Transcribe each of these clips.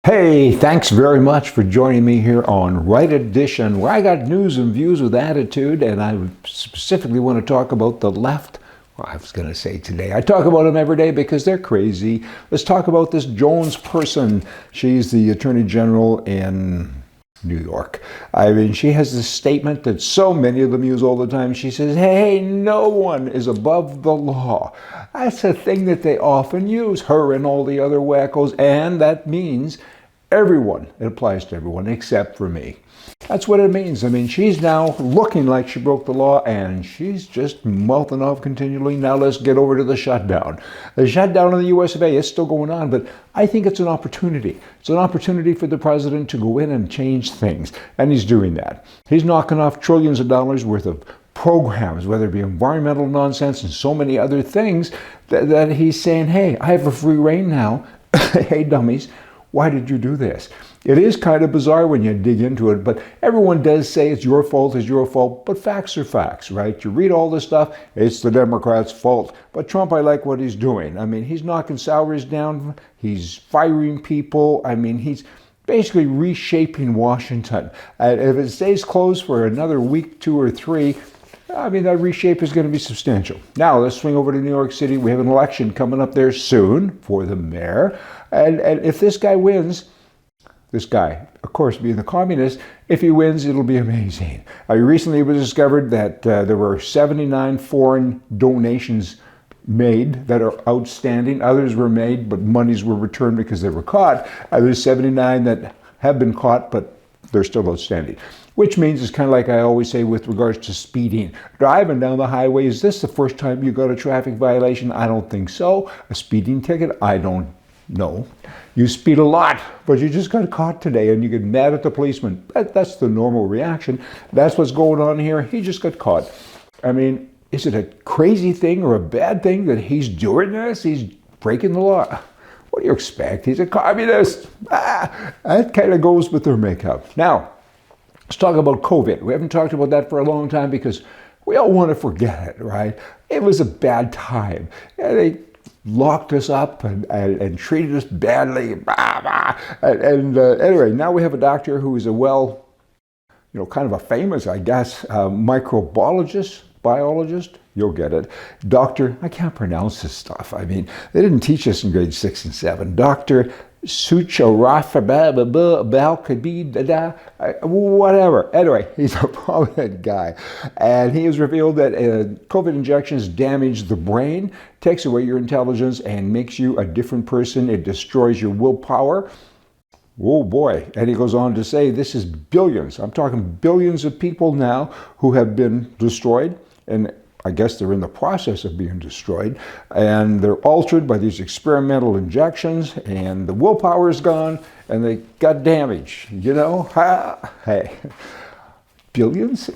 Hey, thanks very much for joining me here on Right Edition, where I got news and views with attitude, and I specifically want to talk about the left. Well, I was going to say today. I talk about them every day because they're crazy. Let's talk about this Jones person. She's the Attorney General in New York. I mean, she has this statement that so many of them use all the time. She says, hey, no one is above the law. That's a thing that they often use, her and all the other wackos, and that means everyone. It applies to everyone except for me. That's what it means. I mean, she's now looking like she broke the law, and she's just mouthing off continually. Now let's get over to the shutdown. The shutdown in the US of A is still going on, but I think it's an opportunity. It's an opportunity for the president to go in and change things, and he's doing that. He's knocking off trillions of dollars worth of programs, whether it be environmental nonsense and so many other things, that he's saying, hey, I have a free rein now. Hey, dummies. Why did you do this? It is kind of bizarre when you dig into it, but everyone does say it's your fault, but facts are facts, right? You read all this stuff, it's the Democrats' fault. But Trump, I like what he's doing. I mean, he's knocking salaries down, he's firing people. I mean, he's basically reshaping Washington. If it stays closed for another week, 2 or 3, I mean, that reshape is going to be substantial. Now, let's swing over to New York City. We have an election coming up there soon for the mayor. And if this guy wins, this guy, of course, being the communist, if he wins, it'll be amazing. Recently, it was discovered that there were 79 foreign donations made that are outstanding. Others were made, but monies were returned because they were caught. There's 79 that have been caught, but they're still outstanding. Which means it's kind of like I always say with regards to speeding. Driving down the highway, is this the first time you got a traffic violation? I don't think so. A speeding ticket? I don't know. You speed a lot, but you just got caught today and you get mad at the policeman. That's the normal reaction. That's what's going on here. He just got caught. I mean, is it a crazy thing or a bad thing that he's doing this? He's breaking the law. What do you expect? He's a communist. That kind of goes with their makeup. Now, let's talk about COVID. We haven't talked about that for a long time because we all want to forget it, right? It was a bad time. They locked us up and treated us badly. Anyway, now we have a doctor who is a kind of a famous, I guess, microbiologist, biologist. You'll get it. Doctor, I can't pronounce this stuff. I mean, they didn't teach us in grade 6 and 7. Dr. Whatever. Anyway, he's a prominent guy. And he has revealed that COVID injections damage the brain, takes away your intelligence, and makes you a different person. It destroys your willpower. Oh boy. And he goes on to say this is billions. I'm talking billions of people now who have been destroyed. And I guess they're in the process of being destroyed, and they're altered by these experimental injections, and the willpower is gone, and they got damaged, Hey, billions?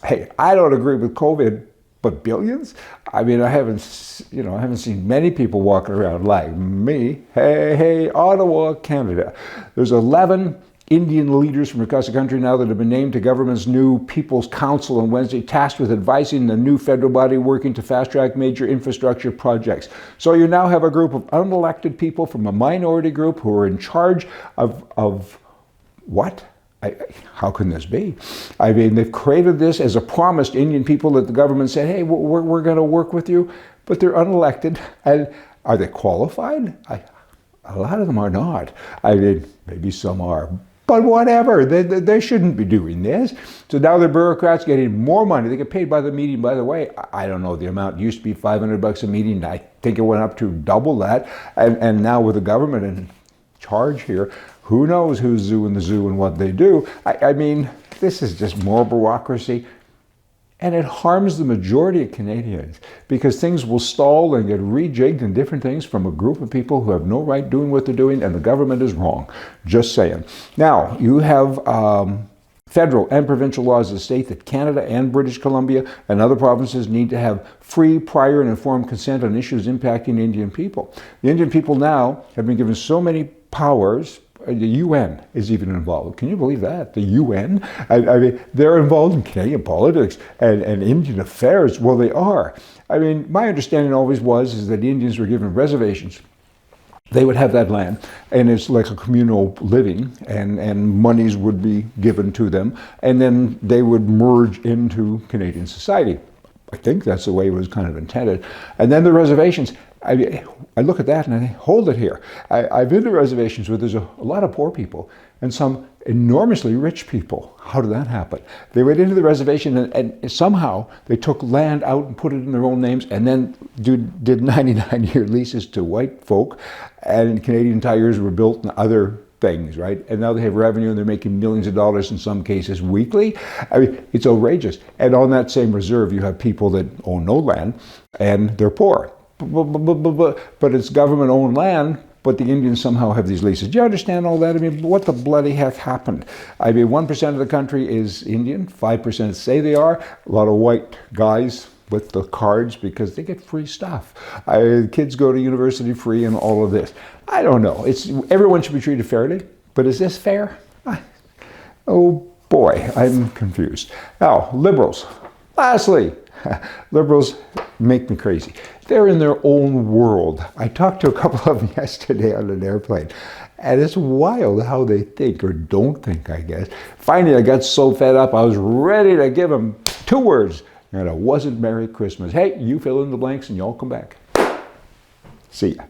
Hey, I don't agree with COVID, but billions? I mean, I haven't seen many people walking around like me. Hey, Ottawa, Canada. There's 11 Indian leaders from across the country now that have been named to government's new People's Council on Wednesday, tasked with advising the new federal body working to fast-track major infrastructure projects. So you now have a group of unelected people from a minority group who are in charge of what? How can this be? I mean, they've created this as a promise to Indian people that the government said, hey, we're going to work with you, but they're unelected. And are they qualified? A lot of them are not. I mean, maybe some are. But whatever, they shouldn't be doing this. So now the bureaucrats getting more money. They get paid by the meeting. By the way, I don't know the amount. It used to be $500 a meeting. I think it went up to double that. And now with the government in charge here, who knows who's doing the zoo and what they do. I mean, this is just more bureaucracy. And it harms the majority of Canadians because things will stall and get rejigged and different things from a group of people who have no right doing what they're doing, and the government is wrong. Just saying. Now, you have federal and provincial laws that state that Canada and British Columbia and other provinces need to have free, prior, and informed consent on issues impacting Indian people. The Indian people now have been given so many powers. The UN is even involved. Can you believe that? The UN? I mean, they're involved in Canadian politics and Indian affairs. Well, they are. I mean, my understanding always is that Indians were given reservations they would have that land, and it's like a communal living, and monies would be given to them, and then they would merge into Canadian society. I think that's the way it was kind of intended. And then the reservations, I look at that and I think, hold it here. I've been to reservations where there's a lot of poor people and some enormously rich people. How did that happen? They went into the reservation and somehow they took land out and put it in their own names, and then did 99-year leases to white folk, and Canadian Tires were built and other things, right? And now they have revenue and they're making millions of dollars in some cases weekly. I mean, it's outrageous. And on that same reserve, you have people that own no land and they're poor. But it's government-owned land, but the Indians somehow have these leases. Do you understand all that? I mean, what the bloody heck happened? I mean, 1% of the country is Indian, 5% say they are. A lot of white guys with the cards because they get free stuff. Kids go to university free and all of this. I don't know. Everyone should be treated fairly, but is this fair? Oh boy, I'm confused. Now, liberals. Lastly, liberals make me crazy. They're in their own world. I talked to a couple of them yesterday on an airplane, and it's wild how they think or don't think, I guess. Finally, I got so fed up, I was ready to give them 2 words, and it wasn't Merry Christmas. Hey, you fill in the blanks and y'all come back. See ya.